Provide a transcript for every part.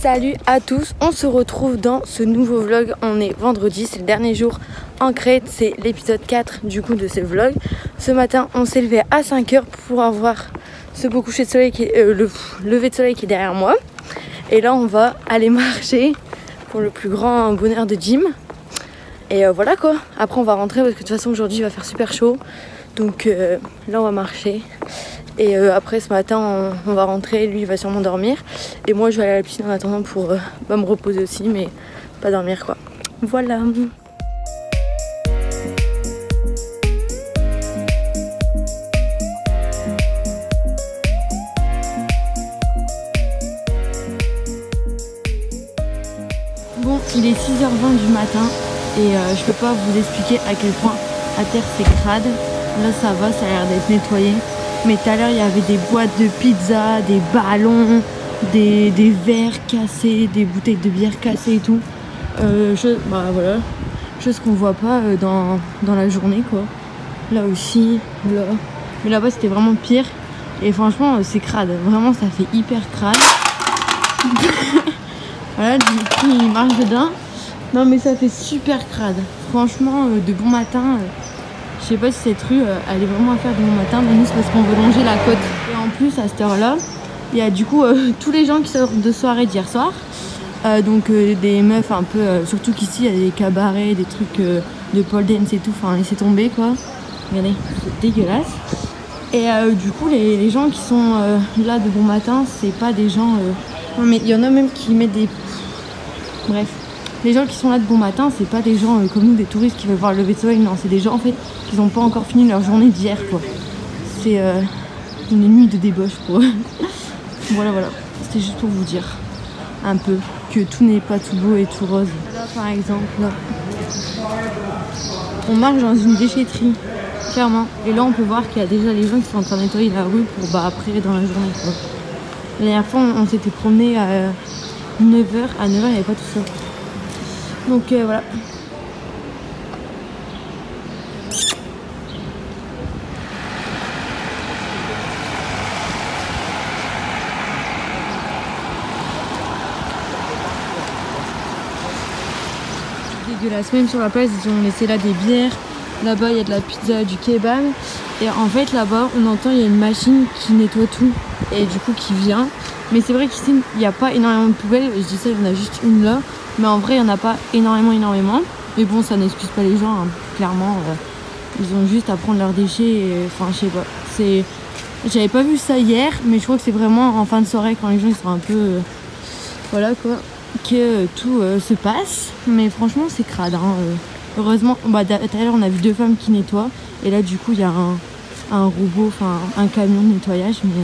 Salut à tous, on se retrouve dans ce nouveau vlog. On est vendredi, c'est le dernier jour en Crète, c'est l'épisode 4 du coup de ce vlog. Ce matin on s'est levé à 5h pour pouvoir voir ce beau coucher de soleil qui est, le lever de soleil qui est derrière moi. Et là on va aller marcher pour le plus grand bonheur de Jim. Et voilà quoi, après on va rentrer parce que de toute façon aujourd'hui il va faire super chaud. Donc là on va marcher. Et après ce matin on va rentrer, lui il va sûrement dormir. Et moi je vais aller à la piscine en attendant pour me reposer aussi, mais pas dormir quoi. Voilà. Bon, il est 6h20 du matin et je peux pas vous expliquer à quel point à terre c'est crade. Là ça va, ça a l'air d'être nettoyé. Mais tout à l'heure il y avait des boîtes de pizza, des ballons, des verres cassés, des bouteilles de bière cassées et tout. Voilà, chose qu'on voit pas dans la journée quoi. Là aussi, là. Mais là-bas c'était vraiment pire. Et franchement c'est crade, vraiment ça fait hyper crade. Voilà, du coup il marche dedans. Non mais ça fait super crade. Franchement de bon matin. Je sais pas si cette rue elle est vraiment à faire de bon matin, mais nous c'est parce qu'on veut longer la côte. Et en plus à cette heure là, il y a du coup tous les gens qui sortent de soirée d'hier soir. Donc des meufs un peu, surtout qu'ici il y a des cabarets, des trucs de pole dance et tout, enfin laissez tomber quoi. Regardez, c'est dégueulasse. Et du coup les gens qui sont là de bon matin, c'est pas des gens... Non mais il y en a même qui mettent des... Bref. Les gens qui sont là de bon matin, c'est pas des gens comme nous, des touristes qui veulent voir le lever de soleil. Non, c'est des gens en fait qui n'ont pas encore fini leur journée d'hier quoi. C'est une nuit de débauche quoi. Voilà. C'était juste pour vous dire un peu que tout n'est pas tout beau et tout rose. Là par exemple, là, on marche dans une déchetterie, clairement. Et là on peut voir qu'il y a déjà les gens qui sont en train de nettoyer la rue pour après dans la journée quoi. La dernière fois on s'était promené à 9h. À 9h il n'y avait pas tout ça. Donc voilà. Dégueulasse. Même sur la place ils ont laissé là des bières. Là-bas il y a de la pizza, du kebab. Et en fait là-bas on entend il y a une machine qui nettoie tout. Et du coup qui vient. Mais c'est vrai qu'ici il n'y a pas énormément de poubelles. Je dis ça, il y en a juste une là. Mais en vrai il n'y en a pas énormément. Mais bon ça n'excuse pas les gens hein. Clairement ils ont juste à prendre leurs déchets et, enfin je sais pas. J'avais pas vu ça hier. Mais je crois que c'est vraiment en fin de soirée quand les gens ils sont un peu voilà quoi, que tout se passe. Mais franchement c'est crade hein. Heureusement tout à l'heure on a vu deux femmes qui nettoient. Et là du coup il y a un robot, enfin un camion de nettoyage. Mais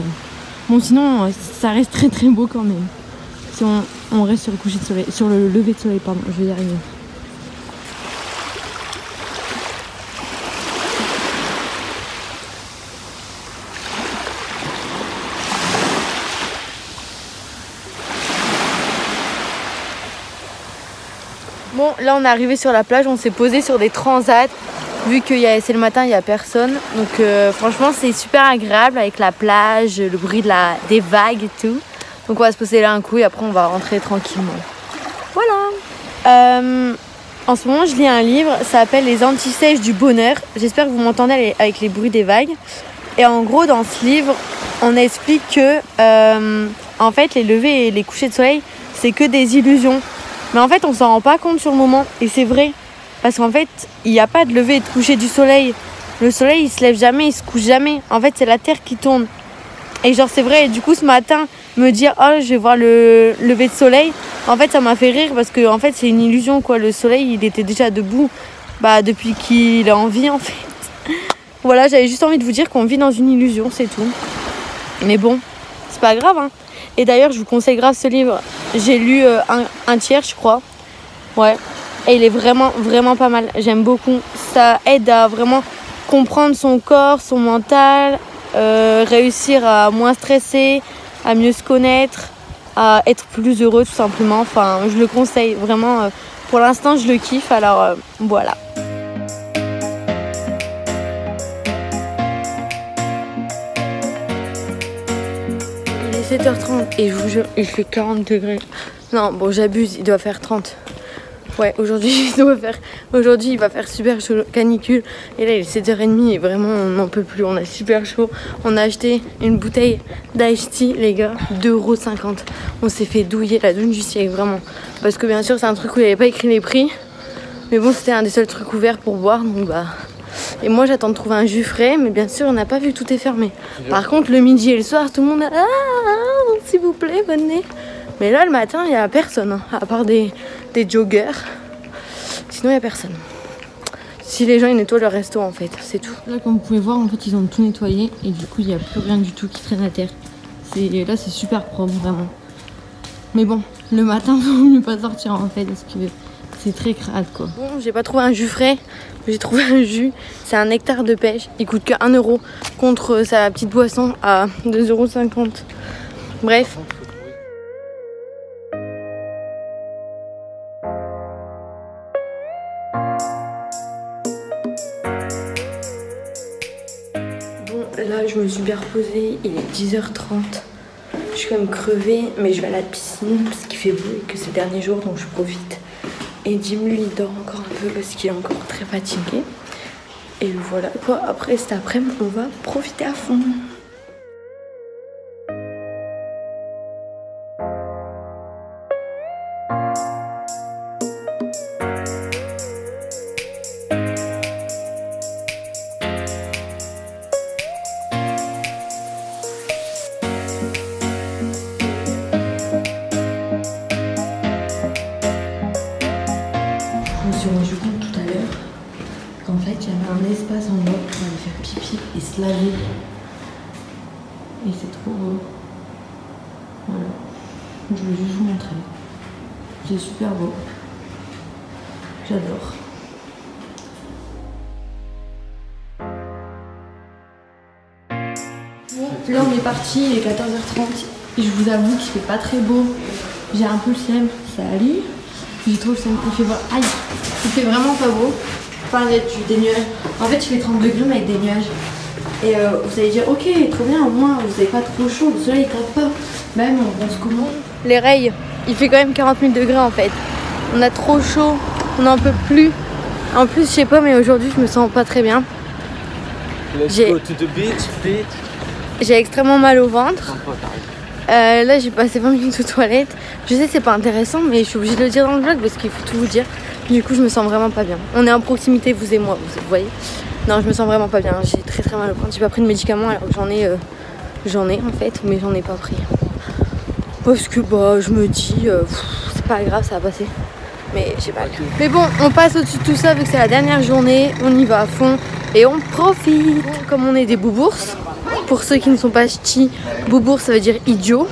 bon sinon ça reste très très beau quand même. Si on reste sur le coucher de soleil, sur le lever de soleil pardon, je vais y arriver. Bon là on est arrivé sur la plage, on s'est posé sur des transats. Vu que c'est le matin, il n'y a personne. Donc franchement c'est super agréable avec la plage, le bruit des vagues et tout. Donc on va se poser là un coup et après on va rentrer tranquillement. Voilà. En ce moment je lis un livre, ça s'appelle Les Antisèches du bonheur. J'espère que vous m'entendez avec les bruits des vagues. Et en gros dans ce livre on explique que en fait les levées et les couchers de soleil c'est que des illusions. Mais en fait on s'en rend pas compte sur le moment. Et c'est vrai. Parce qu'en fait il n'y a pas de lever et de coucher du soleil. Le soleil il se lève jamais, il se couche jamais. En fait c'est la terre qui tourne. Et genre c'est vrai, et du coup ce matin me dire oh je vais voir le lever de soleil, en fait ça m'a fait rire parce que en fait c'est une illusion quoi. Le soleil il était déjà debout depuis qu'il est en vie en fait. Voilà, j'avais juste envie de vous dire qu'on vit dans une illusion, c'est tout. Mais bon, c'est pas grave hein. Et d'ailleurs je vous conseille grave ce livre. J'ai lu un tiers je crois. Ouais. Et il est vraiment pas mal, j'aime beaucoup. Ça aide à vraiment comprendre son corps, son mental, réussir à moins stresser, à mieux se connaître, à être plus heureux tout simplement. Enfin, je le conseille vraiment. Pour l'instant, je le kiffe, alors voilà. Il est 7h30 et je vous jure, il fait 40 degrés. Non, bon, j'abuse, il doit faire 30. Ouais, aujourd'hui il va faire super chaud, canicule. Et là il est 7h30 et vraiment on n'en peut plus, on a super chaud. On a acheté une bouteille d'Ice Tea, les gars, 2,50 €. On s'est fait douiller la douche du siècle, vraiment. Parce que bien sûr c'est un truc où il n'y avait pas écrit les prix. Mais bon, c'était un des seuls trucs ouverts pour boire, donc bah... Et moi j'attends de trouver un jus frais, mais bien sûr on n'a pas vu, tout est fermé. Par contre le midi et le soir, tout le monde a... Ah, s'il vous plaît, venez. Mais là le matin, il n'y a personne, hein, à part des joggers. Sinon il n'y a personne. Si les gens ils nettoient leur resto en fait, c'est tout. Là comme vous pouvez voir, en fait ils ont tout nettoyé et du coup il n'y a plus rien du tout qui traîne à terre. Là c'est super propre vraiment. Mais bon, le matin il vaut mieux pas sortir en fait parce que c'est très crade quoi. Bon, j'ai pas trouvé un jus frais, j'ai trouvé un jus. C'est un nectar de pêche, il coûte que 1 € contre sa petite boisson à 2,50 €. Bref. Là je me suis bien reposée, il est 10h30. Je suis quand même crevée, mais je vais à la piscine parce qu'il fait beau et que c'est le dernier jour donc je profite. Et Jim lui il dort encore un peu parce qu'il est encore très fatigué. Et voilà quoi, après cet après-midi on va profiter à fond. Je me suis rendu compte tout à l'heure qu'en fait il y avait un espace en bas pour aller faire pipi et se laver. Et c'est trop beau. Voilà. Je voulais juste vous montrer. C'est super beau. J'adore. Bon, là on est parti, il est 14h30 et je vous avoue qu'il fait pas très beau. J'ai un peu le seum, ça allait. J'ai trop le seum, il fait voir. Aïe, il fait vraiment pas beau. Enfin, il y a des nuages. En fait, il fait 30 degrés mais avec des nuages. Et vous allez dire, ok, trop bien, au moins vous n'avez pas trop chaud, le soleil tape pas. Même on pense comment. Les rails, il fait quand même 40 000 degrés en fait. On a trop chaud, on n'en peut plus. En plus, je sais pas, mais aujourd'hui je me sens pas très bien. J'ai extrêmement mal au ventre. Là j'ai passé 20 minutes aux toilettes. Je sais c'est pas intéressant mais je suis obligée de le dire dans le vlog parce qu'il faut tout vous dire. Du coup je me sens vraiment pas bien. On est en proximité vous et moi, vous voyez. Non je me sens vraiment pas bien, j'ai très mal au ventre. J'ai pas pris de médicaments alors que j'en ai en fait mais j'en ai pas pris. Parce que bah je me dis c'est pas grave ça va passer. Mais j'ai pas. Mais bon on passe au-dessus de tout ça vu que c'est la dernière journée. On y va à fond et on profite. Comme on est des boubours. Pour ceux qui ne sont pas ch'tis, boubours ça veut dire idiot.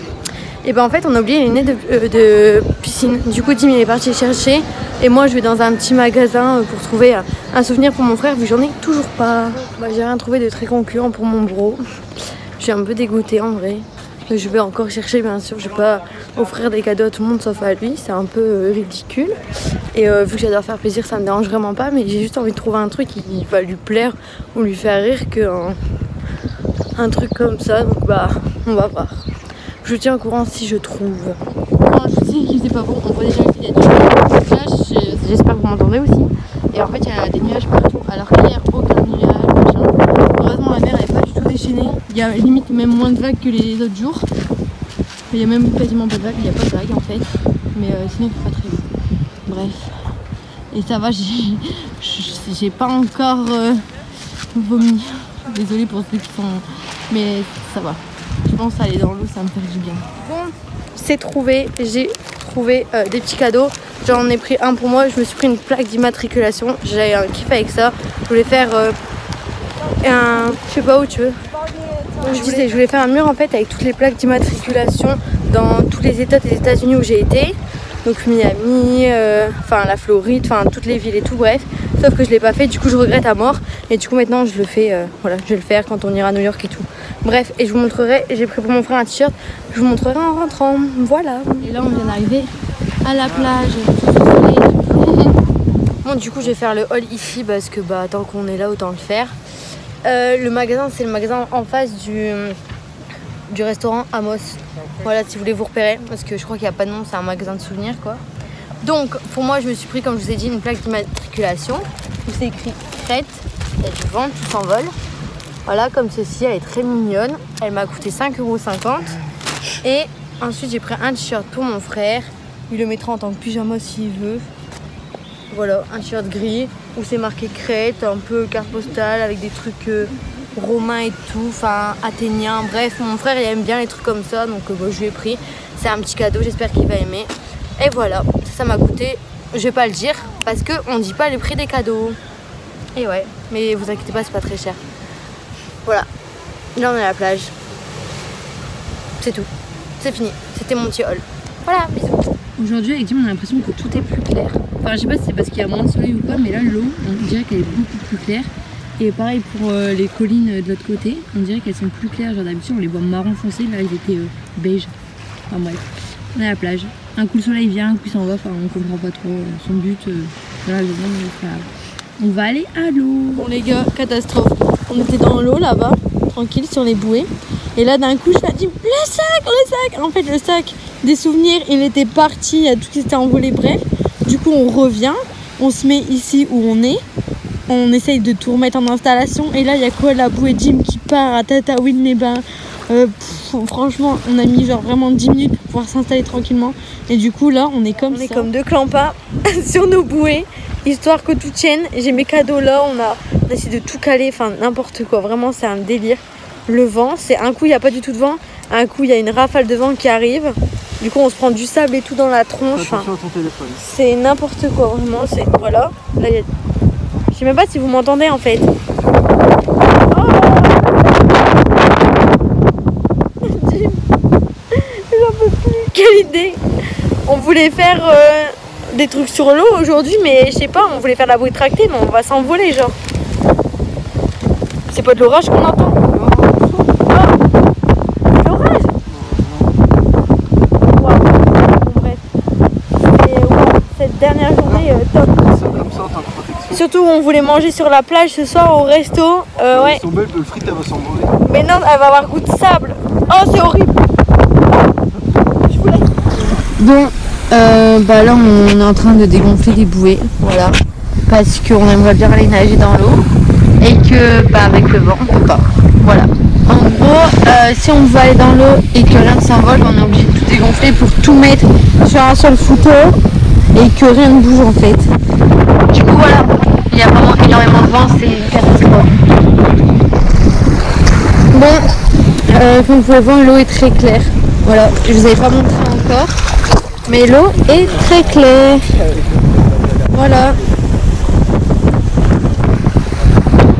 Et ben en fait on a oublié les lunettes de piscine. Du coup Jim il est parti les chercher. Et moi je vais dans un petit magasin pour trouver un souvenir pour mon frère vu que j'en ai toujours pas. Bah, j'ai rien trouvé de très concluant pour mon bro. Je suis un peu dégoûtée en vrai. Je vais encore chercher bien sûr. Je vais pas offrir des cadeaux à tout le monde sauf à lui. C'est un peu ridicule. Et vu que j'adore faire plaisir ça me dérange vraiment pas. Mais j'ai juste envie de trouver un truc qui va lui plaire ou lui faire rire que... un truc comme ça, donc bah on va voir. Je vous tiens au courant si je trouve. Quand je vous dis qu'il faisait pas beau, on voit déjà qu'il y a du nuage. J'espère que vous m'entendez aussi. Et en fait il y a des nuages partout. Alors qu'hier aucun nuage, machin. Heureusement la mer n'est pas du tout déchaînée. Il y a limite même moins de vagues que les autres jours. Il y a même quasiment pas de vagues, il n'y a pas de vagues en fait. Mais sinon il fait pas très beau. Bref. Et ça va, j'ai pas encore vomi. Désolée pour ceux qui sont... Mais ça va. Je pense aller dans l'eau, ça me fait du bien. Bon, c'est trouvé. J'ai trouvé des petits cadeaux. J'en ai pris un pour moi. Je me suis pris une plaque d'immatriculation. J'ai un kiff avec ça. Je voulais faire un... Je sais pas où tu veux. Je voulais faire un mur en fait avec toutes les plaques d'immatriculation dans tous les états des États-Unis où j'ai été. Donc Miami, enfin la Floride, enfin toutes les villes et tout, bref. Sauf que je l'ai pas fait, du coup je regrette à mort. Et du coup maintenant je le fais, voilà, je vais le faire quand on ira à New York et tout. Bref, et je vous montrerai, j'ai pris pour mon frère un t-shirt, je vous montrerai en rentrant, voilà. Et là on vient d'arriver à la plage. Bon du coup je vais faire le haul ici parce que bah tant qu'on est là autant le faire. Le magasin c'est le magasin en face du restaurant Amos. Voilà, si vous voulez vous repérer, parce que je crois qu'il n'y a pas de nom, c'est un magasin de souvenirs quoi. Donc pour moi je me suis pris, comme je vous ai dit, une plaque d'immatriculation où c'est écrit Crète, il y a du vent, tout s'envole. Voilà, comme ceci, elle est très mignonne. Elle m'a coûté 5,50 €. Et ensuite j'ai pris un t-shirt pour mon frère. Il le mettra en tant que pyjama s'il veut. Voilà, un t-shirt gris où c'est marqué Crète, un peu carte postale avec des trucs romains et tout, enfin athéniens. Bref, mon frère il aime bien les trucs comme ça, donc je lui ai pris. C'est un petit cadeau, j'espère qu'il va aimer. Et voilà, ça m'a coûté, je vais pas le dire, parce qu'on dit pas le prix des cadeaux. Et ouais, mais vous inquiétez pas, c'est pas très cher. Voilà, là on est à la plage. C'est tout, c'est fini, c'était mon petit haul. Voilà, bisous. Aujourd'hui avec Jim on a l'impression que tout est plus clair. Enfin je sais pas si c'est parce qu'il y a moins de soleil ou quoi, mais là l'eau on dirait qu'elle est beaucoup plus claire. Et pareil pour les collines de l'autre côté, on dirait qu'elles sont plus claires. Genre d'habitude on les voit marron foncé, là ils étaient beige. Enfin bref, on est à la plage. Un coup le soleil vient, un coup il s'en va, enfin on comprend pas trop son but. Voilà, on va aller à l'eau. Bon les gars, catastrophe. On était dans l'eau là-bas, tranquille sur les bouées. Et là d'un coup je me dis le sac. En fait le sac des souvenirs il était parti, il y a tout qui s'était envolé, bref. Du coup on revient, on se met ici où on est. On essaye de tout remettre en installation. Et là il y a quoi, la bouée Jim qui part à Tataouine les Bains. Franchement on a mis genre vraiment 10 minutes pour pouvoir s'installer tranquillement. Et du coup là on est comme deux clampas sur nos bouées, histoire que tout tienne. J'ai mes cadeaux là, on a essayé de tout caler, enfin n'importe quoi, vraiment c'est un délire. Le vent, c'est un coup il n'y a pas du tout de vent, un coup il y a une rafale de vent qui arrive. Du coup on se prend du sable et tout dans la tronche. Attention à ton téléphone. C'est n'importe quoi vraiment, c'est voilà. Là, je sais même pas si vous m'entendez en fait. J'en peux plus. Quelle idée. On voulait faire des trucs sur l'eau aujourd'hui, mais je sais pas, on voulait faire la bouée tractée, mais on va s'envoler genre. C'est pas de l'orage qu'on entend. L'orage. Wow. Bon, bref. Et wow, cette dernière journée top. Surtout on voulait manger sur la plage ce soir au resto. Ouais. Son bel, le frite elle va s'envoler. Mais non, elle va avoir goût de sable. Oh c'est horrible. Je voulais. Bon, bah là on est en train de dégonfler des bouées, voilà, parce qu'on aimerait bien aller nager dans l'eau et que bah avec le vent on peut pas. Voilà. En gros, si on veut aller dans l'eau et que rien ne s'envole, on est obligé de tout dégonfler pour tout mettre sur un seul fauteuil et que rien ne bouge en fait. Du coup voilà, il y a vraiment énormément de vent, c'est une catastrophe. Bon, comme vous pouvez voir, l'eau est très claire. Voilà, je vous avais pas montré encore, mais l'eau est très claire. Voilà.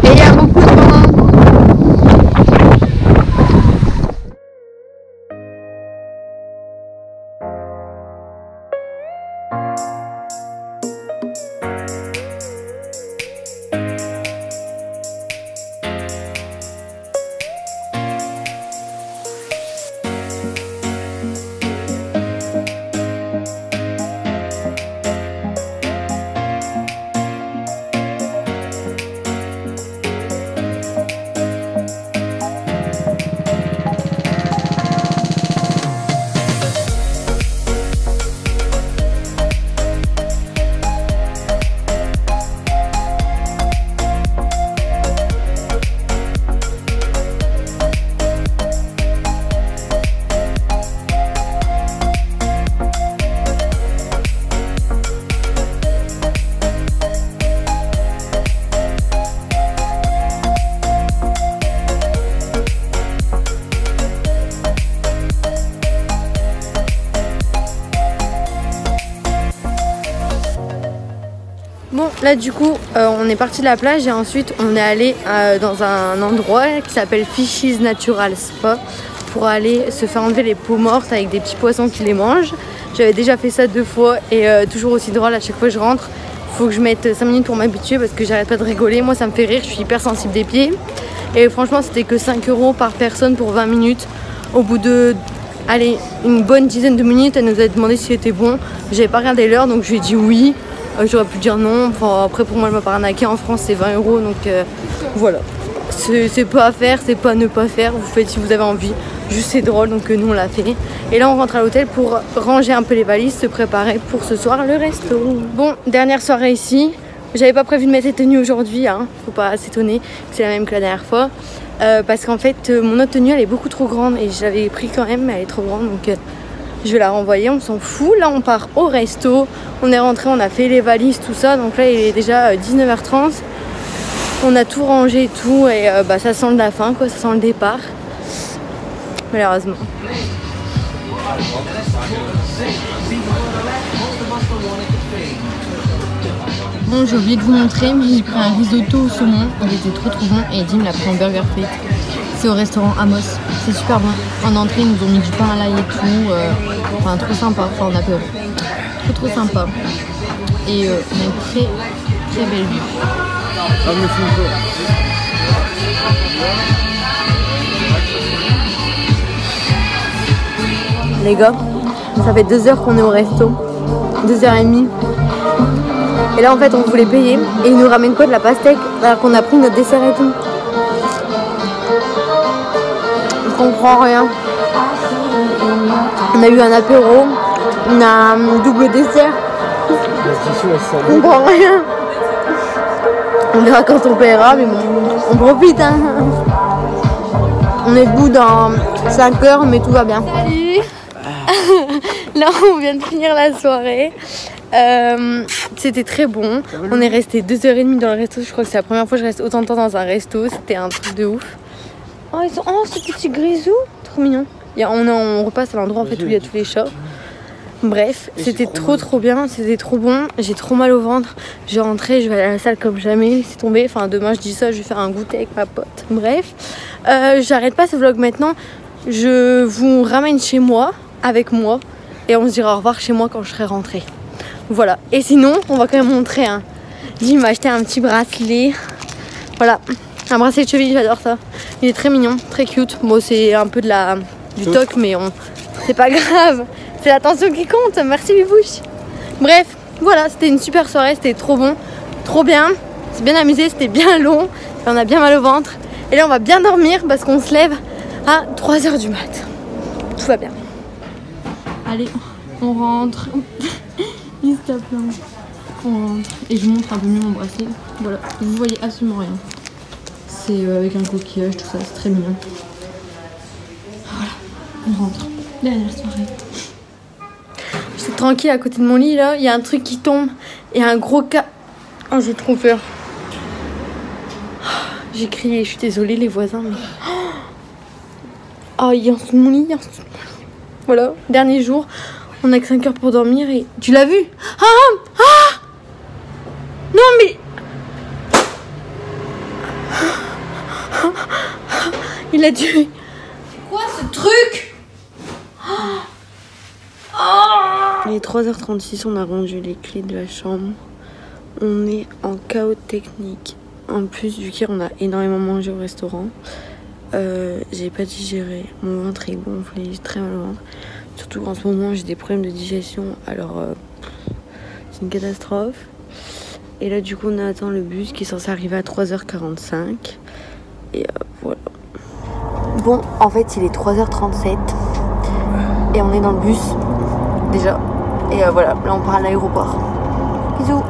Et il y a beaucoup de vent. Bon là du coup on est parti de la plage et ensuite on est allé dans un endroit qui s'appelle Fishies Natural Spa pour aller se faire enlever les peaux mortes avec des petits poissons qui les mangent. J'avais déjà fait ça 2 fois et toujours aussi drôle, à chaque fois que je rentre faut que je mette 5 minutes pour m'habituer parce que j'arrête pas de rigoler. Moi ça me fait rire, je suis hyper sensible des pieds et franchement c'était que 5 € par personne pour 20 minutes. Au bout de allez, une bonne dizaine de minutes, elle nous a demandé si c'était bon. J'avais pas regardé l'heure donc je lui ai dit oui. J'aurais pu dire non. Enfin, après pour moi elle m'a pas arnaqué, en France c'est 20 € donc voilà. C'est pas à faire, c'est pas à ne pas faire. Vous faites si vous avez envie. Juste c'est drôle, donc nous on l'a fait. Et là on rentre à l'hôtel pour ranger un peu les valises, se préparer pour ce soir le resto. Bon, dernière soirée ici. J'avais pas prévu de mettre cette tenue aujourd'hui, hein. Faut pas s'étonner que c'est la même que la dernière fois. Parce qu'en fait mon autre tenue elle est beaucoup trop grande et je l'avais pris quand même, mais elle est trop grande, donc je vais la renvoyer, on s'en fout. Là on part au resto, on est rentré, on a fait les valises, tout ça. Donc là il est déjà 19h30. On a tout rangé et tout, et ça sent la fin quoi, ça sent le départ. Malheureusement. Bon, j'ai oublié de vous montrer, mais j'ai pris un risotto au saumon. Il était trop bon et Eddie me l'a pris en burger frites. C'est au restaurant Amos. C'est super bon. En entrée, ils nous ont mis du pain à l'ail et tout. Enfin, trop sympa. Enfin, en apéro. Trop sympa. Et on a une très belle vue. Les gars, ça fait 2 heures qu'on est au resto. 2h30. Et là en fait on voulait payer et ils nous ramènent quoi, de la pastèque alors qu'on a pris notre dessert et tout. Je comprends rien. On a eu un apéro, on a un double dessert. On comprend rien. On verra quand on paiera, mais bon, on profite hein. On est debout dans 5 heures mais tout va bien. Salut. Là on vient de finir la soirée. C'était très bon. On est resté 2h30 dans le resto. Je crois que c'est la première fois que je reste autant de temps dans un resto. C'était un truc de ouf. Oh, ce petit grisou, trop mignon. On repasse à l'endroit en fait où il y a tous les chats. Bref, c'était trop bien. C'était trop bon. J'ai trop mal au ventre. Je vais rentrer, je vais aller à la salle comme jamais. C'est tombé. Enfin, demain je dis ça, je vais faire un goûter avec ma pote. Bref, j'arrête pas ce vlog maintenant. Je vous ramène chez moi, avec moi. Et on se dira au revoir chez moi quand je serai rentrée. Voilà, et sinon on va quand même montrer hein. Jim m'a acheté un petit bracelet. Voilà, un bracelet de cheville, j'adore ça. Il est très mignon, très cute. Bon, c'est un peu du toc, mais c'est pas grave. C'est l'attention qui compte, merci Bibouche. Bref, voilà, c'était une super soirée, c'était trop bon, trop bien. C'est bien amusé, c'était bien long. On a bien mal au ventre. Et là on va bien dormir parce qu'on se lève à 3h du mat. Tout va bien. Allez, on rentre. Il se tape là. On rentre. Et je vous montre un peu mieux mon bracelet. Voilà, vous voyez absolument rien. C'est avec un coquillage, tout ça, c'est très mignon. Voilà, on rentre. Dernière soirée. J'étais tranquille à côté de mon lit là, il y a un truc qui tombe. Il y a un gros cas. Oh, j'ai trop peur. J'ai crié, je suis désolée les voisins, mais. Oh, il est en dessous de mon lit, Voilà, dernier jour. On a que 5 heures pour dormir et... Tu l'as vu? Non mais... Il a dû... Quoi ce truc? Il est 3h36, on a rendu les clés de la chambre. On est en chaos technique. En plus, vu qu'on a énormément mangé au restaurant, j'ai pas digéré. Mon ventre est gonflé, j'ai très mal au ventre. Surtout qu'en ce moment j'ai des problèmes de digestion, alors c'est une catastrophe. Et là du coup on attend le bus qui est censé arriver à 3h45. Et voilà. Bon, en fait il est 3h37 et on est dans le bus déjà. Et voilà, là on part à l'aéroport. Bisous.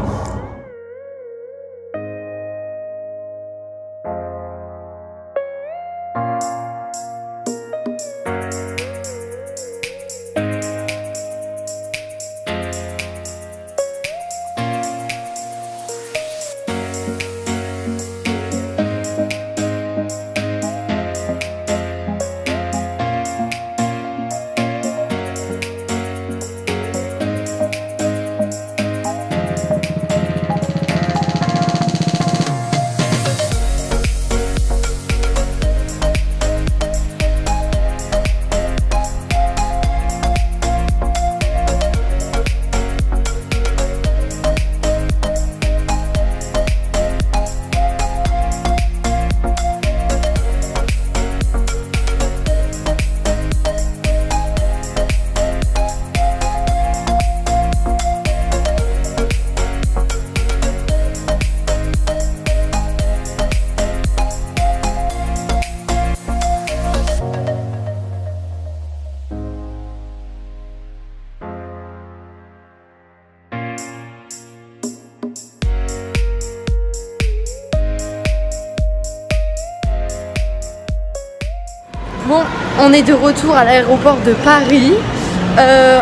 on est de retour à l'aéroport de Paris.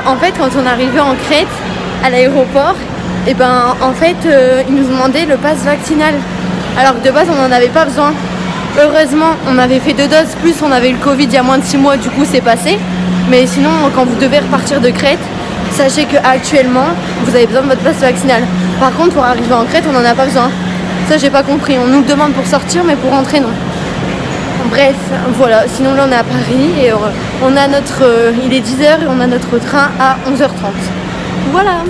En fait, quand on est arrivé en Crète, à l'aéroport, et ben en fait, ils nous ont demandé le pass vaccinal. Alors que de base, on n'en avait pas besoin. Heureusement, on avait fait 2 doses, plus on avait eu le Covid il y a moins de 6 mois, du coup c'est passé. Mais sinon, quand vous devez repartir de Crète, sachez qu'actuellement, vous avez besoin de votre passe vaccinal. Par contre, pour arriver en Crète, on n'en a pas besoin. Ça, j'ai pas compris. On nous le demande pour sortir, mais pour rentrer, non. Bref, voilà. Sinon, là, on est à Paris et on a il est 10h et on a notre train à 11h30. Voilà.